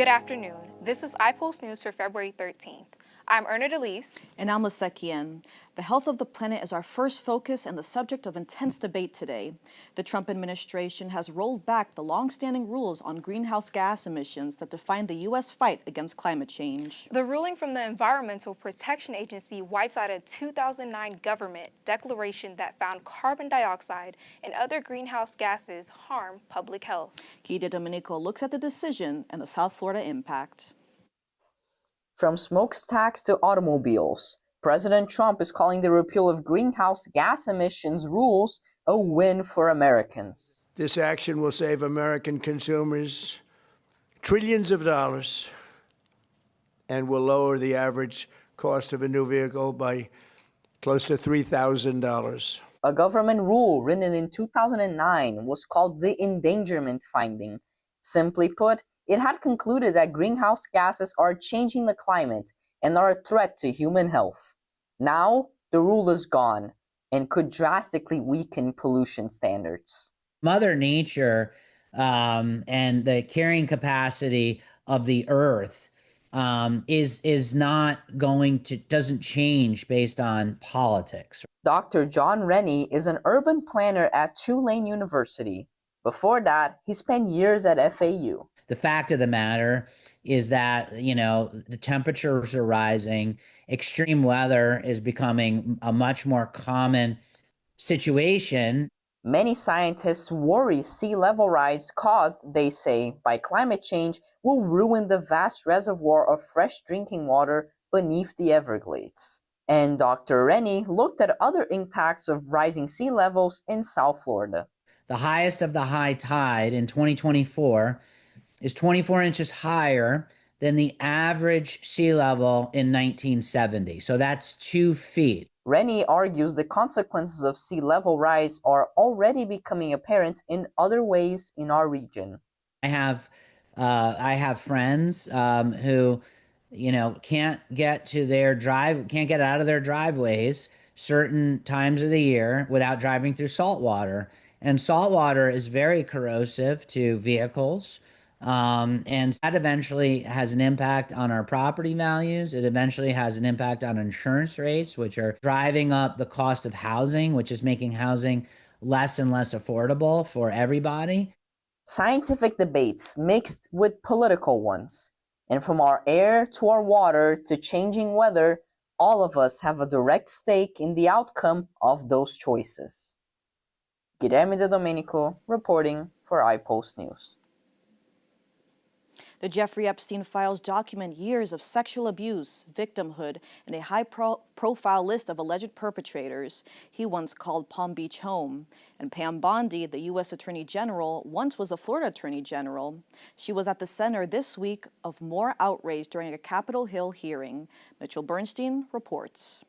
Good afternoon. This is iPulse News for February 13th. I'm Erna Delise. And I'm Lasekien. The health of the planet is our first focus and the subject of intense debate today. The Trump administration has rolled back the long-standing rules on greenhouse gas emissions that define the U.S. fight against climate change. The ruling from the Environmental Protection Agency wipes out a 2009 government declaration that found carbon dioxide and other greenhouse gases harm public health. Guy Domenico looks at the decision and the South Florida impact. From smokestacks to automobiles, President Trump is calling the repeal of greenhouse gas emissions rules a win for Americans. This action will save American consumers trillions of dollars and will lower the average cost of a new vehicle by close to $3,000. A government rule written in 2009 was called the endangerment finding. Simply put, it had concluded that greenhouse gases are changing the climate and are a threat to human health. Now, the rule is gone and could drastically weaken pollution standards. Mother Nature and the carrying capacity of the earth is not going to, doesn't change based on politics. Dr. John Rennie is an urban planner at Tulane University. Before that, he spent years at FAU. The fact of the matter is that, the temperatures are rising. Extreme weather is becoming a much more common situation. Many scientists worry sea level rise caused, they say, by climate change will ruin the vast reservoir of fresh drinking water beneath the Everglades. And Dr. Rennie looked at other impacts of rising sea levels in South Florida. The highest of the high tide in 2024 is 24 inches higher than the average sea level in 1970. So that's 2 feet. Rennie argues the consequences of sea level rise are already becoming apparent in other ways in our region. I have friends who, can't get out of their driveways certain times of the year without driving through salt water. And salt water is very corrosive to vehicles. And that eventually has an impact on our property values. It eventually has an impact on insurance rates, which are driving up the cost of housing, which is making housing less and less affordable for everybody. Scientific debates mixed with political ones. And from our air to our water to changing weather, all of us have a direct stake in the outcome of those choices. Guilherme de Domenico reporting for iPulse News. The Jeffrey Epstein files document years of sexual abuse, victimhood, and a high-profile list of alleged perpetrators he once called Palm Beach home. And Pam Bondi, the U.S. Attorney General, once was a Florida Attorney General. She was at the center this week of more outrage during a Capitol Hill hearing. Mitchell Bernstein reports.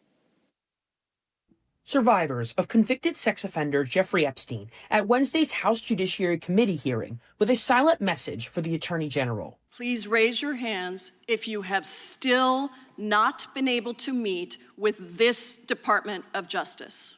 Survivors of convicted sex offender Jeffrey Epstein at Wednesday's House Judiciary Committee hearing with a silent message for the Attorney General. Please raise your hands if you have still not been able to meet with this Department of Justice.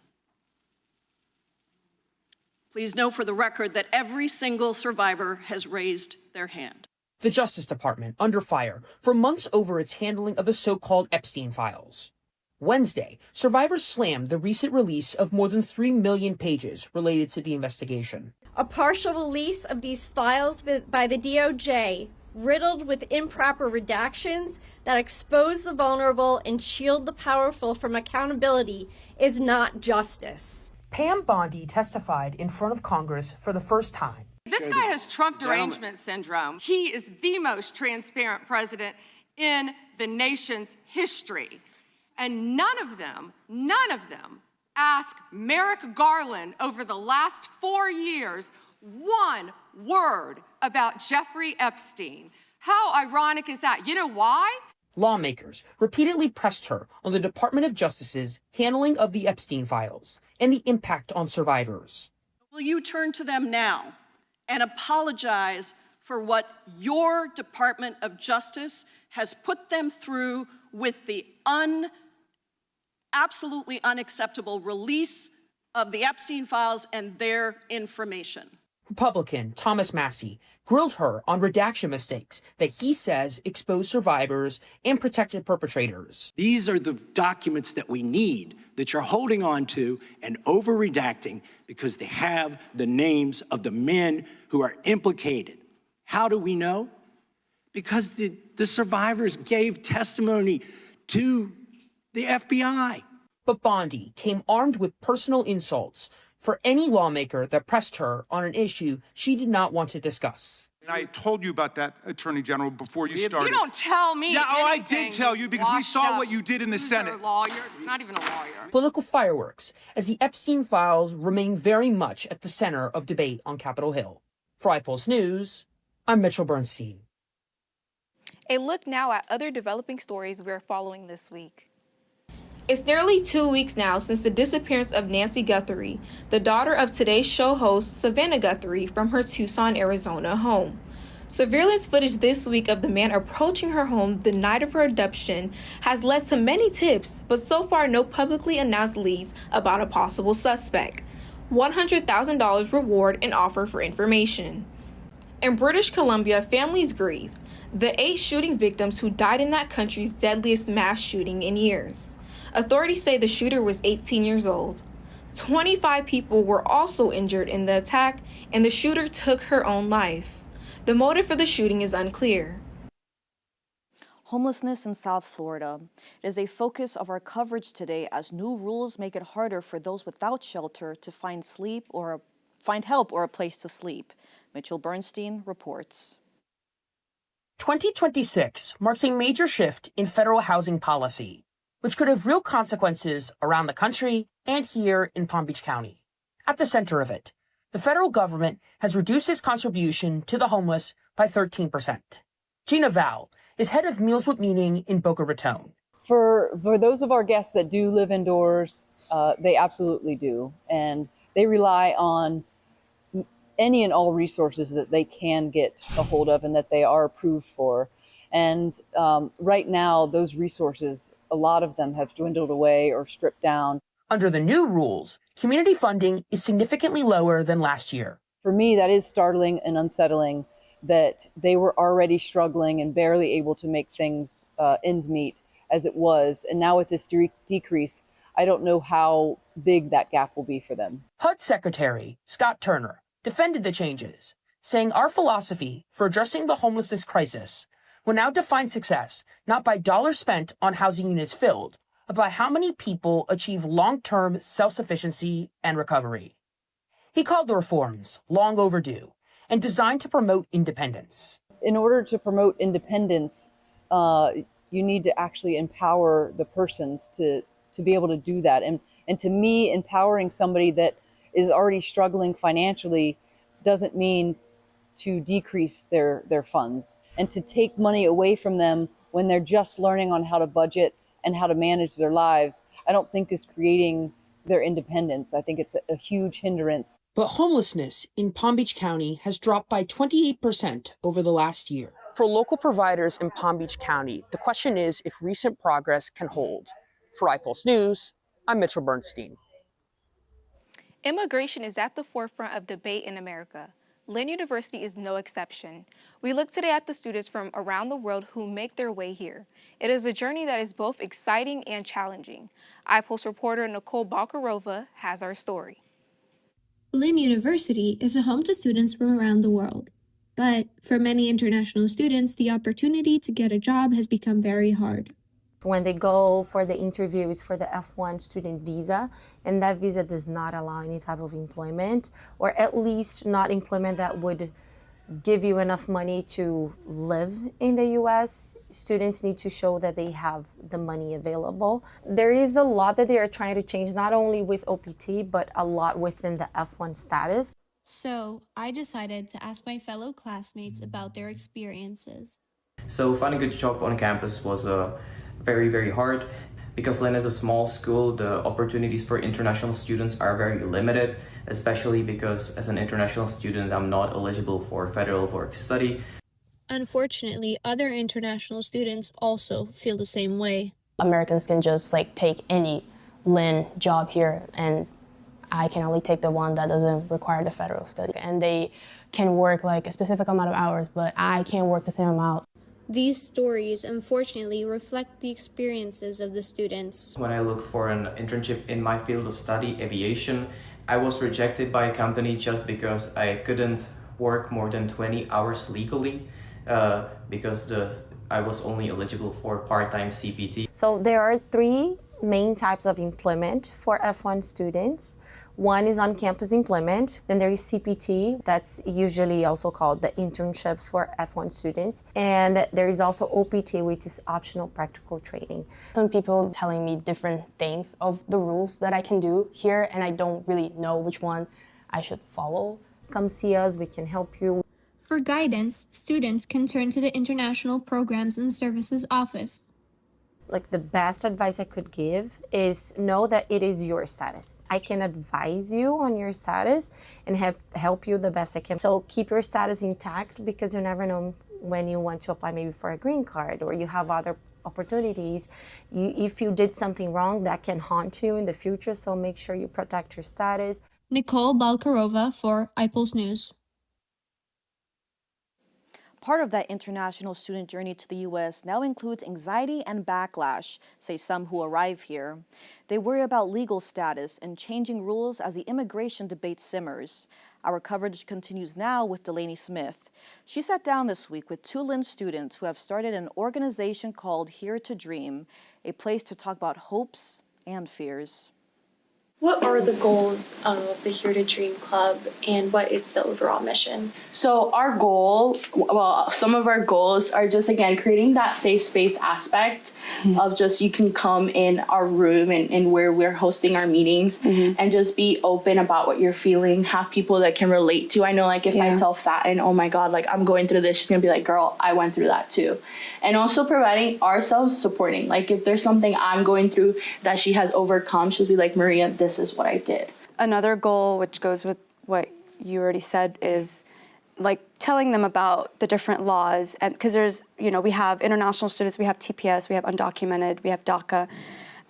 Please know for the record that every single survivor has raised their hand. The Justice Department under fire for months over its handling of the so-called Epstein files. Wednesday, survivors slammed the recent release of more than 3 million pages related to the investigation. A partial release of these files by the DOJ, riddled with improper redactions that expose the vulnerable and shield the powerful from accountability, is not justice. Pam Bondi testified in front of Congress for the first time. This guy has Trump derangement syndrome. He is the most transparent president in the nation's history. And none of them asked Merrick Garland over the last 4 years one word about Jeffrey Epstein. How ironic is that? You know why? Lawmakers repeatedly pressed her on the Department of Justice's handling of the Epstein files and the impact on survivors. Will you turn to them now and apologize for what your Department of Justice has put them through with the absolutely unacceptable release of the Epstein files and their information? Republican Thomas Massie grilled her on redaction mistakes that he says expose survivors and protected perpetrators. These are the documents that we need that you're holding on to and over-redacting because they have the names of the men who are implicated. How do we know? Because the survivors gave testimony to the FBI. But Bondi came armed with personal insults for any lawmaker that pressed her on an issue she did not want to discuss. And I told you about that, Attorney General, before you started. You don't tell me. Yeah, anything. I did tell you because we saw what you did in the Senate. You're a lawyer, not even a lawyer. Political fireworks as the Epstein files remain very much at the center of debate on Capitol Hill. For iPulse News, I'm Mitchell Bernstein. A look now at other developing stories we're following this week. It's nearly 2 weeks now since the disappearance of Nancy Guthrie, the daughter of Today's Show host Savannah Guthrie, from her Tucson, Arizona home. Surveillance footage this week of the man approaching her home the night of her abduction has led to many tips, but so far no publicly announced leads about a possible suspect. $100,000 reward and offer for information. In British Columbia, families grieve the 8 shooting victims who died in that country's deadliest mass shooting in years. Authorities say the shooter was 18 years old. 25 people were also injured in the attack, and the shooter took her own life. The motive for the shooting is unclear. Homelessness in South Florida is a focus of our coverage today as new rules make it harder for those without shelter to find help or a place to sleep. Mitchell Bernstein reports. 2026 marks a major shift in federal housing policy, which could have real consequences around the country and here in Palm Beach County. At the center of it, the federal government has reduced its contribution to the homeless by 13%. Gina Val is head of Meals with Meaning in Boca Raton. For those of our guests that do live indoors, they absolutely do. And they rely on any and all resources that they can get a hold of and that they are approved for. And right now, those resources, a lot of them have dwindled away or stripped down. Under the new rules, community funding is significantly lower than last year. For me, that is startling and unsettling that they were already struggling and barely able to make things ends meet as it was. And now with this decrease, I don't know how big that gap will be for them. HUD Secretary Scott Turner defended the changes, saying our philosophy for addressing the homelessness crisis will now define success not by dollars spent on housing units filled, but by how many people achieve long-term self-sufficiency and recovery. He called the reforms long overdue and designed to promote independence. In order to promote independence, you need to actually empower the persons to be able to do that. And to me, empowering somebody that is already struggling financially doesn't mean to decrease their funds and to take money away from them when they're just learning on how to budget and how to manage their lives, I don't think is creating their independence. I think it's a huge hindrance. But homelessness in Palm Beach County has dropped by 28% over the last year. For local providers in Palm Beach County, the question is if recent progress can hold. For iPulse News, I'm Mitchell Bernstein. Immigration is at the forefront of debate in America. Lynn University is no exception. We look today at the students from around the world who make their way here. It is a journey that is both exciting and challenging. iPulse reporter Nicole Balkarova has our story. Lynn University is a home to students from around the world. But for many international students, the opportunity to get a job has become very hard. When they go for the interview, it's for the F1 student visa, and that visa does not allow any type of employment, or at least not employment that would give you enough money to live in the US. Students need to show that they have the money available. There is a lot that they are trying to change, not only with OPT, but a lot within the F1 status. So I decided to ask my fellow classmates about their experiences. So finding a job on campus was very, very hard. Because Lynn is a small school, the opportunities for international students are very limited, especially because as an international student, I'm not eligible for federal work study. Unfortunately, other international students also feel the same way. Americans can just take any Lynn job here, and I can only take the one that doesn't require the federal study. And they can work like a specific amount of hours, but I can't work the same amount. These stories, unfortunately, reflect the experiences of the students. When I looked for an internship in my field of study, aviation, I was rejected by a company just because I couldn't work more than 20 hours legally because I was only eligible for part-time CPT. So there are three main types of employment for F1 students. One is on-campus employment, then there is CPT, that's usually also called the internship for F1 students, and there is also OPT, which is optional practical training. Some people telling me different things of the rules that I can do here, and I don't really know which one I should follow. Come see us, we can help you. For guidance, students can turn to the International Programs and Services Office. Like the best advice I could give is know that it is your status. I can advise you on your status and help you the best I can. So keep your status intact because you never know when you want to apply maybe for a green card or you have other opportunities. If you did something wrong, that can haunt you in the future. So make sure you protect your status. Nicole Balkarova for iPulse News. Part of that international student journey to the U.S. now includes anxiety and backlash, say some who arrive here. They worry about legal status and changing rules as the immigration debate simmers. Our coverage continues now with Delaney Smith. She sat down this week with two Lynn students who have started an organization called Here to Dream, a place to talk about hopes and fears. What are the goals of the Here to Dream Club and what is the overall mission? So our goal, well, some of our goals are just, again, creating that safe space aspect of just you can come in our room and where we're hosting our meetings and just be open about what you're feeling, have people that can relate to. I know like if I tell Fatin, oh my God, like I'm going through this, she's gonna be like, girl, I went through that too. And also providing ourselves supporting, like if there's something I'm going through that she has overcome, she'll be like, Maria, this is what I did. Another goal, which goes with what you already said, is like telling them about the different laws. And because there's, you know, we have international students, we have TPS, we have undocumented, we have DACA,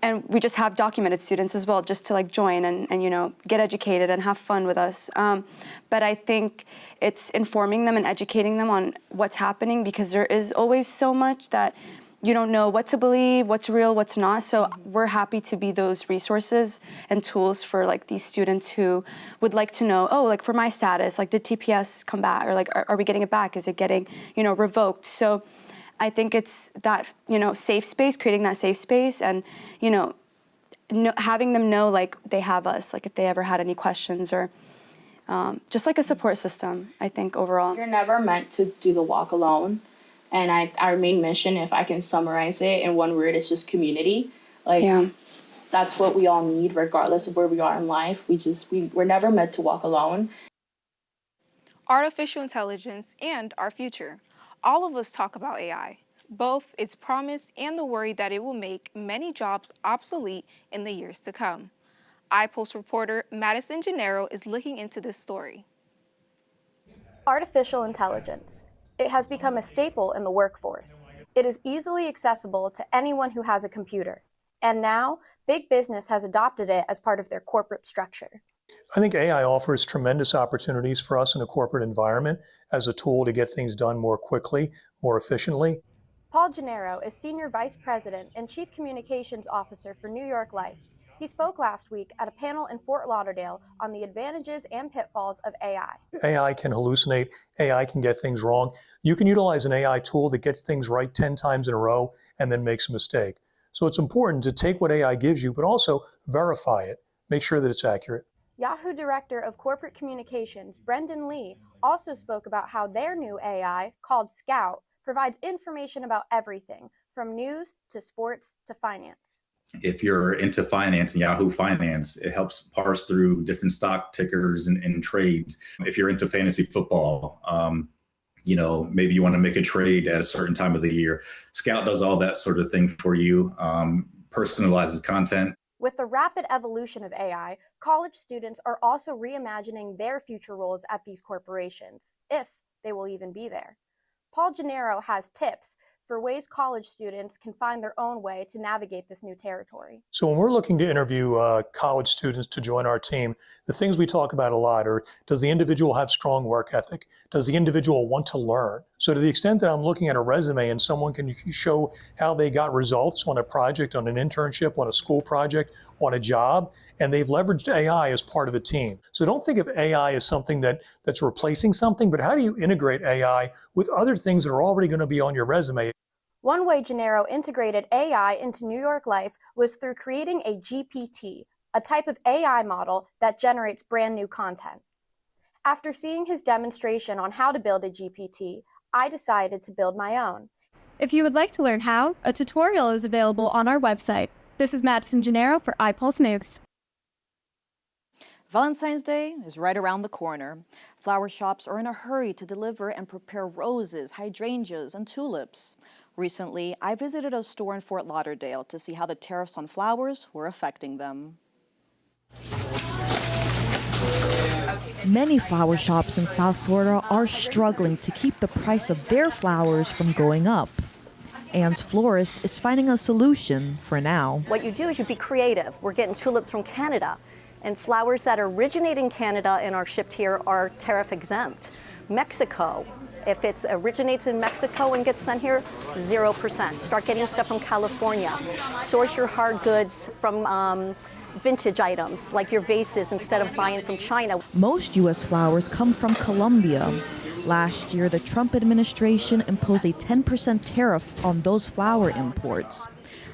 and we just have documented students as well, just to like join and you know, get educated and have fun with us. But I think it's informing them and educating them on what's happening because there is always so much that you don't know what to believe, what's real, what's not. So we're happy to be those resources and tools for like these students who would like to know, oh, like for my status, like did TPS come back? Or like, are we getting it back? Is it getting, you know, revoked? So I think it's that, you know, safe space, creating that safe space and, you know, having them know like they have us, like if they ever had any questions or just like a support system, I think overall. You're never meant to do the walk alone. And our main mission, if I can summarize it in one word, is just community. Like, that's what we all need, regardless of where we are in life. We're never meant to walk alone. Artificial intelligence and our future. All of us talk about AI, both its promise and the worry that it will make many jobs obsolete in the years to come. iPulse reporter Madison Gennaro is looking into this story. Artificial intelligence. It has become a staple in the workforce. It is easily accessible to anyone who has a computer. And now, big business has adopted it as part of their corporate structure. I think AI offers tremendous opportunities for us in a corporate environment as a tool to get things done more quickly, more efficiently. Paul Gennaro is Senior Vice President and Chief Communications Officer for New York Life. He spoke last week at a panel in Fort Lauderdale on the advantages and pitfalls of AI. AI can hallucinate. AI can get things wrong. You can utilize an AI tool that gets things right 10 times in a row and then makes a mistake. So it's important to take what AI gives you, but also verify it. Make sure that it's accurate. Yahoo Director of Corporate Communications, Brendan Lee, also spoke about how their new AI, called Scout, provides information about everything, from news to sports to finance. If you're into finance and Yahoo Finance, it helps parse through different stock tickers and trades. If you're into fantasy football, you know, maybe you want to make a trade at a certain time of the year. Scout does all that sort of thing for you, personalizes content. With the rapid evolution of AI, college students are also reimagining their future roles at these corporations, if they will even be there. Paul Gennaro has tips for ways college students can find their own way to navigate this new territory. So when we're looking to interview college students to join our team, the things we talk about a lot are, does the individual have strong work ethic? Does the individual want to learn? So to the extent that I'm looking at a resume and someone can show how they got results on a project, on an internship, on a school project, on a job, and they've leveraged AI as part of a team. So don't think of AI as something that's replacing something, but how do you integrate AI with other things that are already going to be on your resume? One way Gennaro integrated AI into New York life was through creating a GPT, a type of AI model that generates brand new content. After seeing his demonstration on how to build a GPT, I decided to build my own. If you would like to learn how, a tutorial is available on our website. This is Madison Gennaro for iPulse News. Valentine's Day is right around the corner. Flower shops are in a hurry to deliver and prepare roses, hydrangeas, and tulips. Recently, I visited a store in Fort Lauderdale to see how the tariffs on flowers were affecting them. Many flower shops in South Florida are struggling to keep the price of their flowers from going up. Anne's florist is finding a solution for now. What you do is you be creative. We're getting tulips from Canada, and flowers that originate in Canada and are shipped here are tariff exempt. Mexico, if it originates in Mexico and gets sent here, 0%. Start getting stuff from California. Source your hard goods from vintage items, like your vases, instead of buying from China. Most U.S. flowers come from Colombia. Last year, the Trump administration imposed a 10% tariff on those flower imports.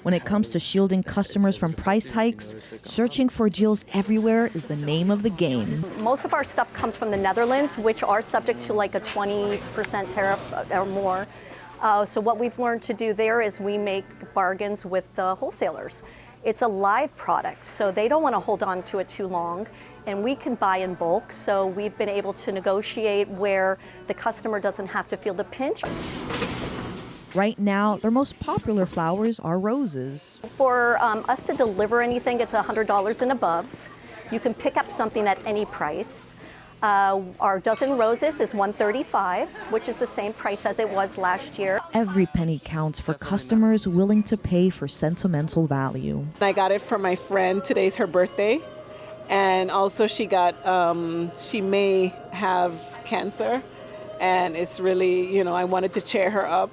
When it comes to shielding customers from price hikes, searching for deals everywhere is the name of the game. Most of our stuff comes from the Netherlands, which are subject to like a 20% tariff or more. So what we've learned to do there is we make bargains with the wholesalers. It's a live product, so they don't want to hold on to it too long, and we can buy in bulk, so we've been able to negotiate where the customer doesn't have to feel the pinch. Right now, their most popular flowers are roses. For us to deliver anything, it's $100 and above. You can pick up something at any price. Our dozen roses is $135, which is the same price as it was last year. Every penny counts for customers willing to pay for sentimental value. I got it for my friend. Today's her birthday. And also she may have cancer. And it's really, I wanted to cheer her up.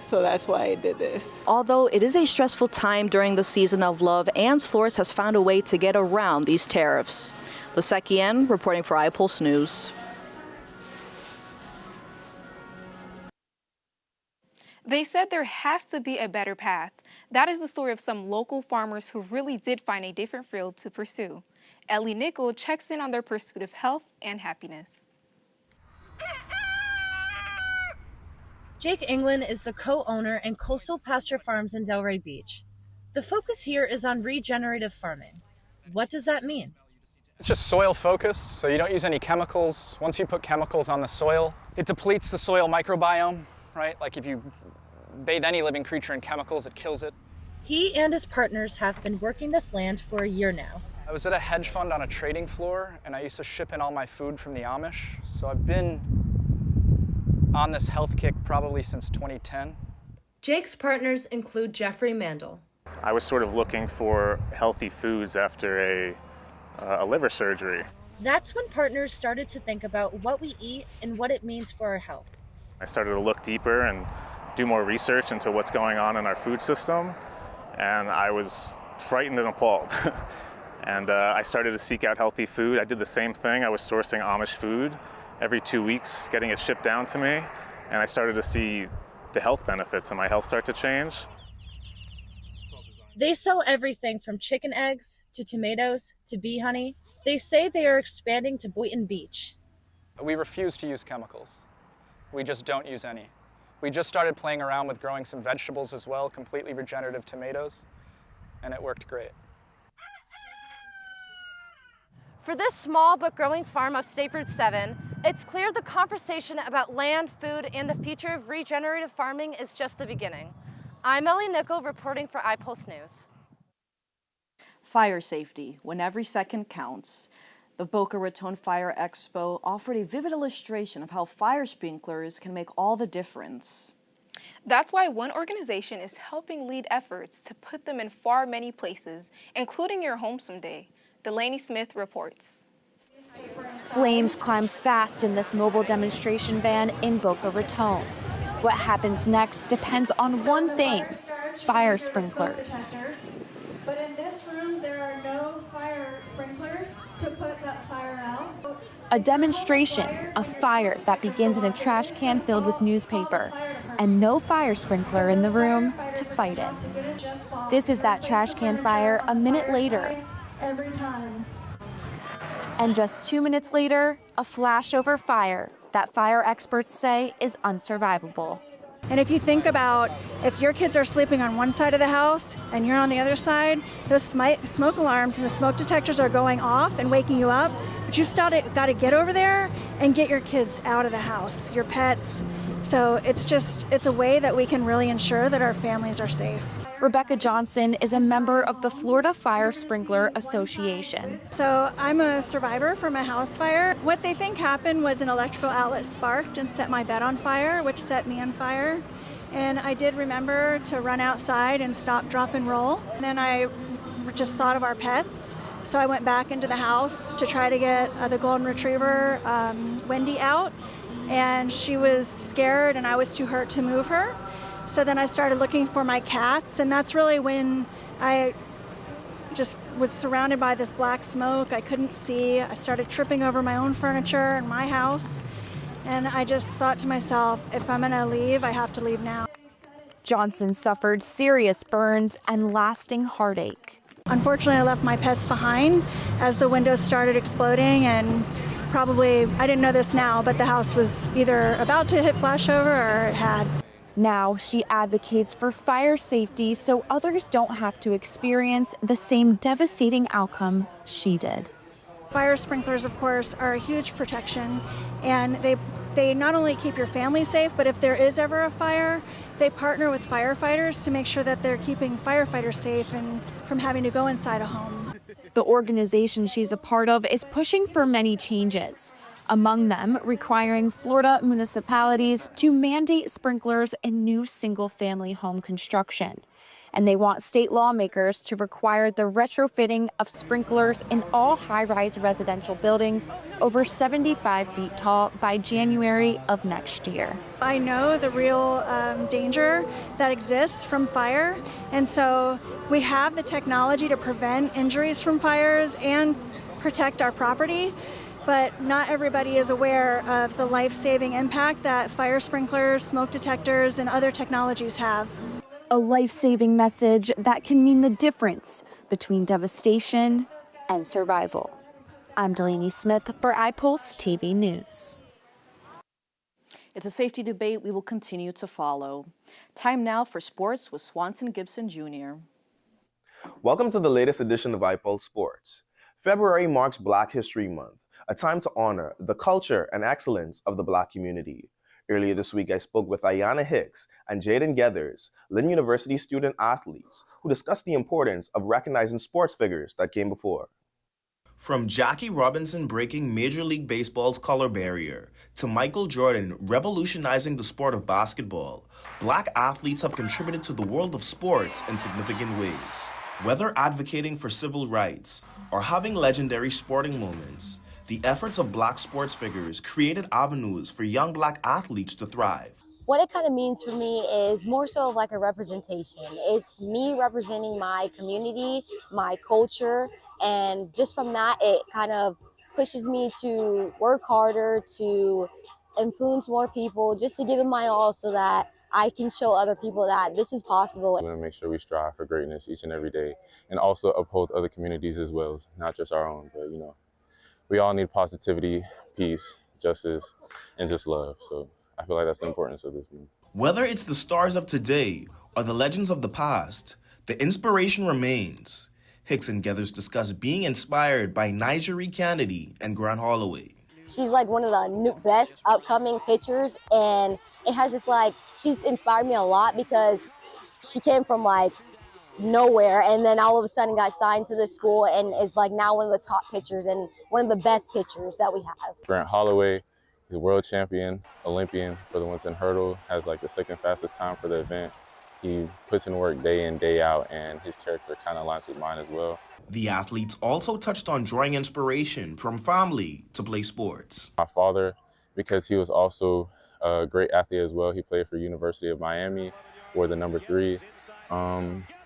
So that's why I did this. Although it is a stressful time during the season of love, Anne's florist has found a way to get around these tariffs. Liseki N, reporting for iPulse News. They said there has to be a better path. That is the story of some local farmers who really did find a different field to pursue. Ellie Nickel checks in on their pursuit of health and happiness. Jake England is the co-owner in Coastal Pasture Farms in Delray Beach. The focus here is on regenerative farming. What does that mean? It's just soil focused, so you don't use any chemicals. Once you put chemicals on the soil, it depletes the soil microbiome, right? Like if you bathe any living creature in chemicals, it kills it. He and his partners have been working this land for a year now. I was at a hedge fund on a trading floor, and I used to ship in all my food from the Amish. So I've been on this health kick probably since 2010. Jake's partners include Jeffrey Mandel. I was sort of looking for healthy foods after a liver surgery. That's when partners started to think about what we eat and what it means for our health. I started to look deeper and do more research into what's going on in our food system, and I was frightened and appalled. And I started to seek out healthy food. I did the same thing. I was sourcing Amish food every 2 weeks, getting it shipped down to me, and I started to see the health benefits and my health start to change. They sell everything from chicken eggs to tomatoes to bee honey. They say they are expanding to Boynton Beach. We refuse to use chemicals. We just don't use any. We just started playing around with growing some vegetables as well, completely regenerative tomatoes, and it worked great. For this small but growing farm of State Route 7, it's clear the conversation about land, food, and the future of regenerative farming is just the beginning. I'm Ellie Nickel reporting for iPulse News. Fire safety, when every second counts. The Boca Raton Fire Expo offered a vivid illustration of how fire sprinklers can make all the difference. That's why one organization is helping lead efforts to put them in far many places, including your home someday. Delaney Smith reports. Flames climb fast in this mobile demonstration van in Boca Raton. What happens next depends on one thing: fire sprinklers. But in this room, there are no fire sprinklers to put that fire out. A demonstration, a fire that begins in a trash can filled with newspaper, and no fire sprinkler in the room to fight it. This is that trash can fire a minute later. Every time. And just 2 minutes later, a flashover fire that fire experts say is unsurvivable. And if you think about if your kids are sleeping on one side of the house and you're on the other side, those smoke alarms and the smoke detectors are going off and waking you up, but you've still got to get over there and get your kids out of the house, your pets. So it's a way that we can really ensure that our families are safe. Rebecca Johnson is a member of the Florida Fire Sprinkler Association. So I'm a survivor from a house fire. What they think happened was an electrical outlet sparked and set my bed on fire, which set me on fire. And I did remember to run outside and stop, drop, and roll. And then I just thought of our pets. So I went back into the house to try to get the golden retriever, Wendy, out. And she was scared and I was too hurt to move her. So then I started looking for my cats, and that's really when I just was surrounded by this black smoke. I couldn't see. I started tripping over my own furniture in my house, and I just thought to myself, if I'm gonna leave, I have to leave now. Johnson suffered serious burns and lasting heartache. Unfortunately, I left my pets behind as the windows started exploding, and probably, I didn't know this now, but the house was either about to hit flashover or it had. Now she advocates for fire safety so others don't have to experience the same devastating outcome she did. Fire sprinklers, of course, are a huge protection, and they not only keep your family safe, but if there is ever a fire, they partner with firefighters to make sure that they're keeping firefighters safe and from having to go inside a home. The organization she's a part of is pushing for many changes, among them requiring Florida municipalities to mandate sprinklers in new single-family home construction. And they want state lawmakers to require the retrofitting of sprinklers in all high-rise residential buildings over 75 feet tall by January of next year. I know the real danger that exists from fire, and so we have the technology to prevent injuries from fires and protect our property. But not everybody is aware of the life-saving impact that fire sprinklers, smoke detectors, and other technologies have. A life-saving message that can mean the difference between devastation and survival. I'm Delaney Smith for iPulse TV News. It's a safety debate we will continue to follow. Time now for sports with Swanson Gibson Jr. Welcome to the latest edition of iPulse Sports. February marks Black History Month, a time to honor the culture and excellence of the Black community. Earlier this week, I spoke with Ayanna Hicks and Jaden Geathers, Lynn University student athletes, who discussed the importance of recognizing sports figures that came before. From Jackie Robinson breaking Major League Baseball's color barrier to Michael Jordan revolutionizing the sport of basketball, Black athletes have contributed to the world of sports in significant ways. Whether advocating for civil rights or having legendary sporting moments, the efforts of Black sports figures created avenues for young Black athletes to thrive. What it kind of means for me is more so of like a representation. It's me representing my community, my culture, and just from that, it kind of pushes me to work harder, to influence more people, just to give them my all so that I can show other people that this is possible. We want to make sure we strive for greatness each and every day and also uphold other communities as well, not just our own, but we all need positivity, peace, justice, and just love. So I feel like that's the importance of this movement. Whether it's the stars of today or the legends of the past, the inspiration remains. Hicks and Geathers discuss being inspired by Nigeri Kennedy and Grant Holloway. She's like one of the best upcoming pitchers, and it has just she's inspired me a lot because she came from nowhere and then all of a sudden got signed to this school and is now one of the top pitchers and one of the best pitchers that we have. Grant Holloway, He's a world champion, Olympian for the 110 hurdle, has like the second fastest time for the event. He puts in work day in, day out, and his character kind of aligns with mine as well. The athletes also touched on drawing inspiration from family to play sports. My father, because he was also a great athlete as well. He played for University of Miami, wore the number 3.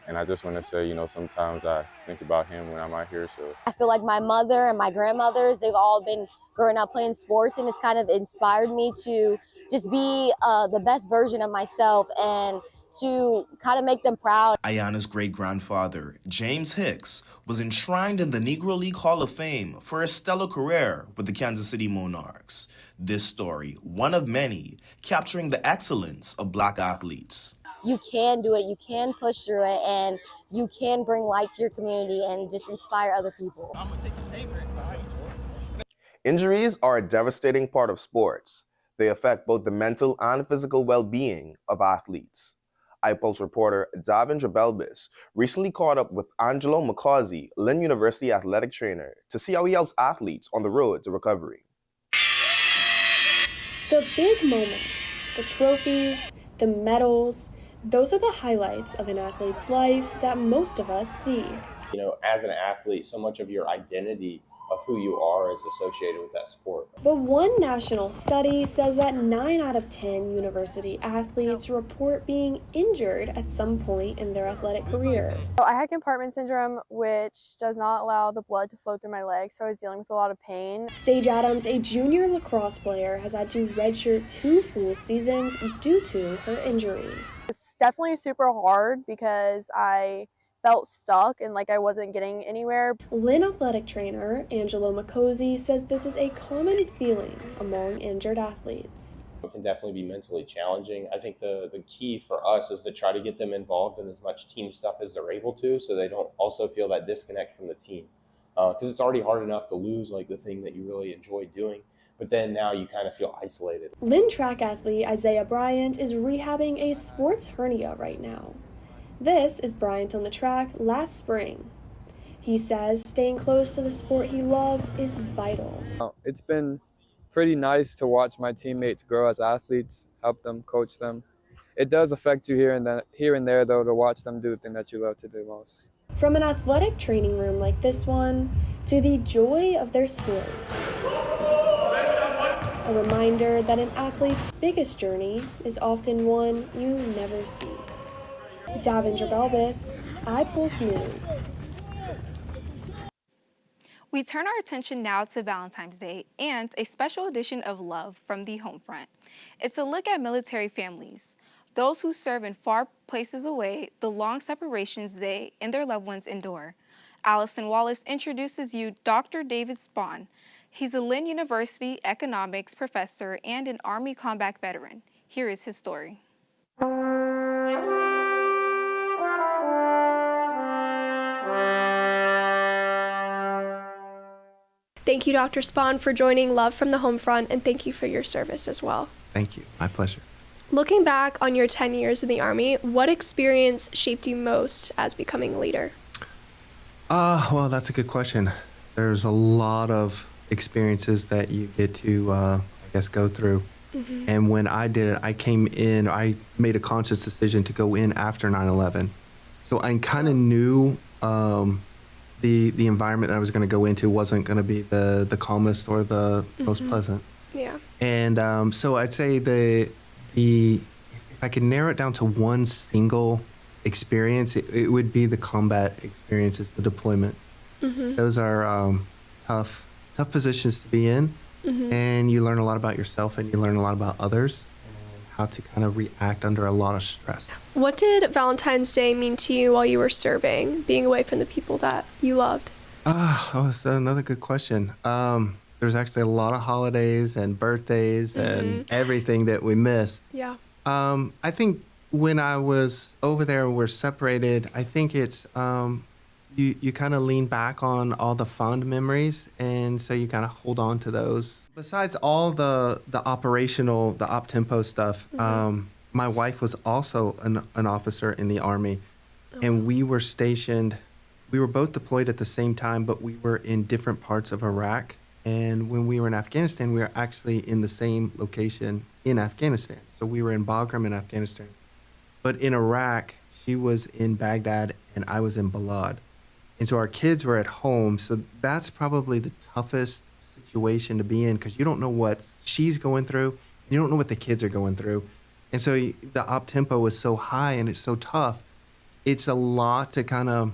And I just want to say, sometimes I think about him when I'm out here. So I feel like my mother and my grandmothers, they've all been growing up playing sports, and it's kind of inspired me to just be the best version of myself and to kind of make them proud. Ayana's great-grandfather, James Hicks, was enshrined in the Negro League Hall of Fame for a stellar career with the Kansas City Monarchs. This story, one of many, capturing the excellence of Black athletes. You can do it, you can push through it, and you can bring light to your community and just inspire other people. Injuries are a devastating part of sports. They affect both the mental and physical well-being of athletes. iPulse reporter Davindra Belbis recently caught up with Angelo McCausey, Lynn University athletic trainer, to see how he helps athletes on the road to recovery. The big moments, the trophies, the medals, those are the highlights of an athlete's life that most of us see. As an athlete, so much of your identity of who you are is associated with that sport. But one national study says that 9 out of 10 university athletes report being injured at some point in their athletic career. I had compartment syndrome, which does not allow the blood to flow through my legs, so I was dealing with a lot of pain. Sage Adams, a junior lacrosse player, has had to redshirt 2 full seasons due to her injury. It's definitely super hard because I felt stuck and like I wasn't getting anywhere. Lynn athletic trainer Angelo McCausey says this is a common feeling among injured athletes. It can definitely be mentally challenging. I think the key for us is to try to get them involved in as much team stuff as they're able to, so they don't also feel that disconnect from the team. Because it's already hard enough to lose like the thing that you really enjoy doing, but then now you kind of feel isolated. Lynn track athlete Isaiah Bryant is rehabbing a sports hernia right now. This is Bryant on the track last spring. He says staying close to the sport he loves is vital. It's been pretty nice to watch my teammates grow as athletes, help them, coach them. It does affect you here and there, though, to watch them do the thing that you love to do most. From an athletic training room like this one to the joy of their sport. A reminder that an athlete's biggest journey is often one you never see. Davindra Belbis, iPulse News. We turn our attention now to Valentine's Day and a special edition of Love from the Home Front. It's a look at military families, those who serve in far places away, the long separations they and their loved ones endure. Allison Wallace introduces you Dr. David Spahn. He's a Lynn University economics professor and an Army combat veteran. Here is his story. Thank you, Dr. Spahn, for joining Love from the Home Front, and thank you for your service as well. Thank you. My pleasure. Looking back on your 10 years in the Army, what experience shaped you most as becoming a leader? Well, that's a good question. There's a lot of experiences that you get to, go through. Mm-hmm. And when I did it, I made a conscious decision to go in after 9/11. So I kind of knew the environment that I was going to go into wasn't going to be the calmest or the most pleasant. Yeah. And so I'd say if I could narrow it down to one single experience, it would be the combat experiences, the deployments. Mm-hmm. Those are tough positions to be in, and you learn a lot about yourself and you learn a lot about others and how to kind of react under a lot of stress. What did Valentine's Day mean to you while you were serving, being away from the people that you loved? That's another good question. There's actually a lot of holidays and birthdays and everything that we miss. Yeah. I think when I was over there and we're separated, I think it's you kind of lean back on all the fond memories, and so you kind of hold on to those. Besides all the operational, the op-tempo stuff, my wife was also an officer in the Army, and we were stationed. We were both deployed at the same time, but we were in different parts of Iraq. And when we were in Afghanistan, we were actually in the same location in Afghanistan. So we were in Bagram in Afghanistan. But in Iraq, she was in Baghdad and I was in Balad. And so our kids were at home. So that's probably the toughest situation to be in because you don't know what she's going through. You don't know what the kids are going through. And so the op tempo is so high and it's so tough. It's a lot to kind of,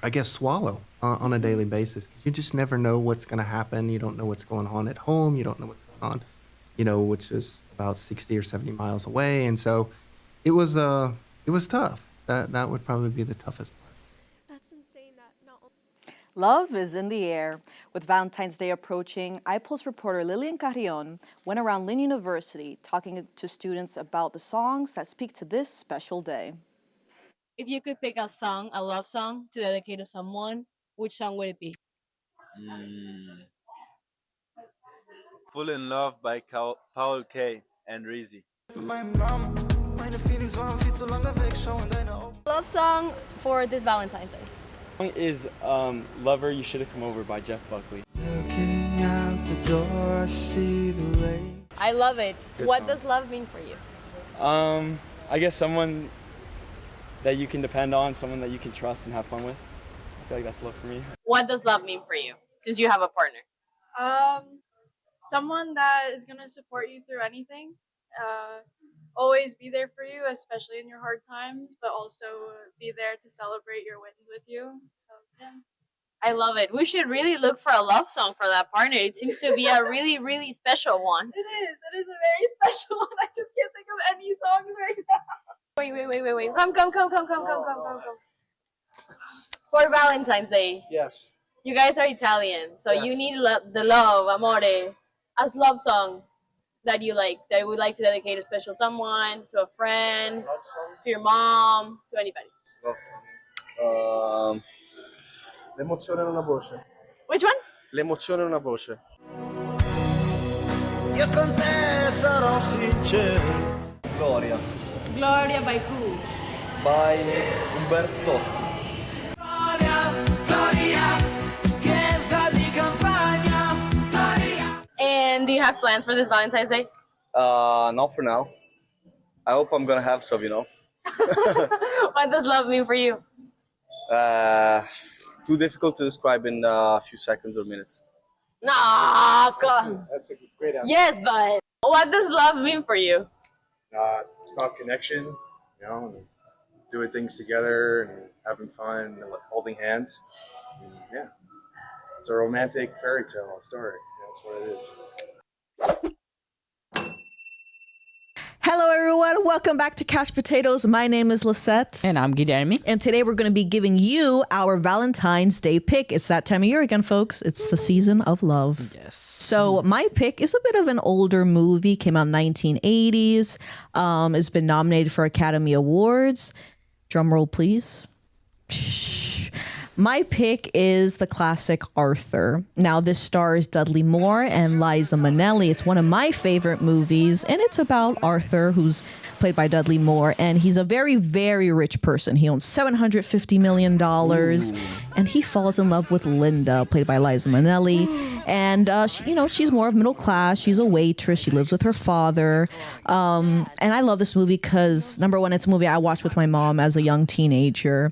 I guess, swallow on a daily basis. You just never know what's going to happen. You don't know what's going on at home. You don't know what's going on, which is about 60 or 70 miles away. And so it was tough. That would probably be the toughest part. That's insane that not Love is in the air. With Valentine's Day approaching, iPulse reporter Lillian Carrion went around Lynn University talking to students about the songs that speak to this special day. If you could pick a song, a love song, to dedicate to someone, which song would it be? Full in Love by Paul K. and Rizzy. Love song for this Valentine's Day. Song is Lover You Should Have Come Over by Jeff Buckley. Looking out the door, I see the rain. I love it. Good What song. does love mean for you? I guess someone that you can depend on, someone that you can trust and have fun with. I feel like that's love for me. What does love mean for you, since you have a partner? Someone that is going to support you through anything, always be there for you, especially in your hard times, but also be there to celebrate your wins with you. So, yeah. I love it. We should really look for a love song for that partner. It seems to be a really, really special one. It is a very special one. I just can't think of any songs right now. Wait. Come. For Valentine's Day, Yes. you guys are Italian, so you Yes. need the love, amore, as love song that you like, that you would like to dedicate to special someone, to a friend, to your mom, to anybody. L'emozione è una voce. Which one? L'emozione è una voce. Io con te sarò sincero. Gloria Gloria by who? by Umberto Tozzi. And do you have plans for this Valentine's Day? Not for now. I hope I'm gonna have some, What does love mean for you? Too difficult to describe in a few seconds or minutes. Nah, God. That's a great answer. Yes, but what does love mean for you? It's about connection, doing things together and having fun, and holding hands. And, yeah, it's a romantic fairy tale story. That's what it is. Hello, everyone. Welcome back to Couch Potatoes. My name is Lisette. And I'm Guilherme. And today we're going to be giving you our Valentine's Day pick. It's that time of year again, folks. It's the season of love. Yes. So my pick is a bit of an older movie. Came out in 1980s. It's been nominated for Academy Awards. Drum roll, please. My pick is the classic Arthur. Now, this stars Dudley Moore and Liza Minnelli. It's one of my favorite movies, and it's about Arthur, who's played by Dudley Moore, and he's a very, very rich person. He owns $750 million, and he falls in love with Linda, played by Liza Minnelli. And, she's more of middle class. She's a waitress. She lives with her father. And I love this movie because, number one, it's a movie I watched with my mom as a young teenager.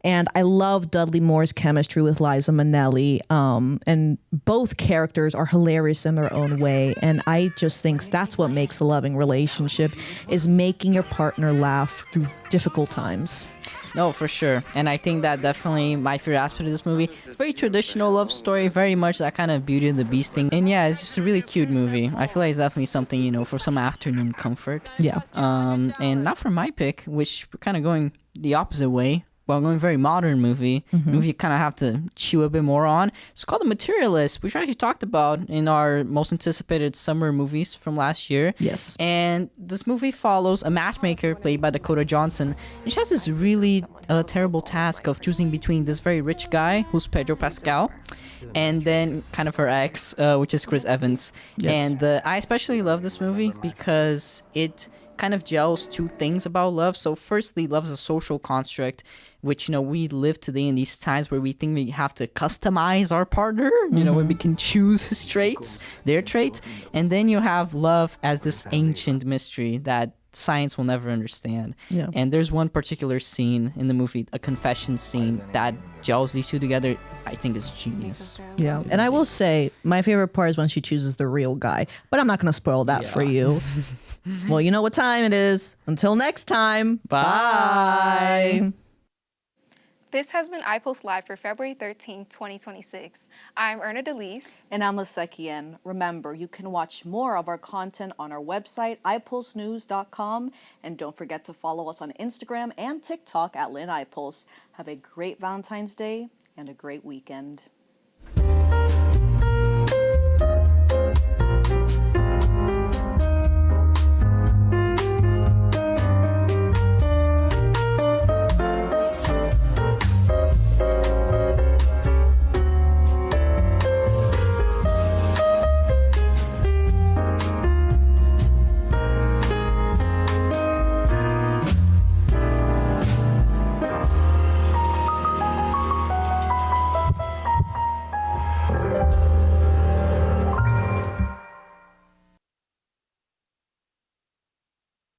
And I love Dudley Moore's chemistry with Liza Minnelli. And both characters are hilarious in their own way. And I just think that's what makes a loving relationship, is making your partner laugh through difficult times. No, for sure. And I think that definitely my favorite aspect of this movie. It's a very traditional love story, very much that kind of Beauty and the Beast thing. And yeah, it's just a really cute movie. I feel like it's definitely something, for some afternoon comfort. Yeah. And not for my pick, which we're kind of going the opposite way. Well, going very modern movie you kind of have to chew a bit more on. It's called The Materialist, which we actually talked about in our most anticipated summer movies from last year. Yes. And this movie follows a matchmaker played by Dakota Johnson. And she has this really terrible task of choosing between this very rich guy, who's Pedro Pascal, and then kind of her ex, which is Chris Evans. Yes. And I especially love this movie because it kind of gels two things about love. So firstly, love is a social construct, which, we live today in these times where we think we have to customize our partner, when we can choose his traits, their traits. And then you have love as this ancient mystery that science will never understand. Yeah. And there's one particular scene in the movie, a confession scene, that gels these two together. I think is genius. Yeah. And I will say, my favorite part is when she chooses the real guy. But I'm not going to spoil that for you. Well, you know what time it is. Until next time. Bye. This has been iPulse Live for February 13th, 2026. I'm Erna Delise. And I'm Lasekien. Remember, you can watch more of our content on our website, iPulseNews.com. And don't forget to follow us on Instagram and TikTok at Lynn iPulse. Have a great Valentine's Day and a great weekend.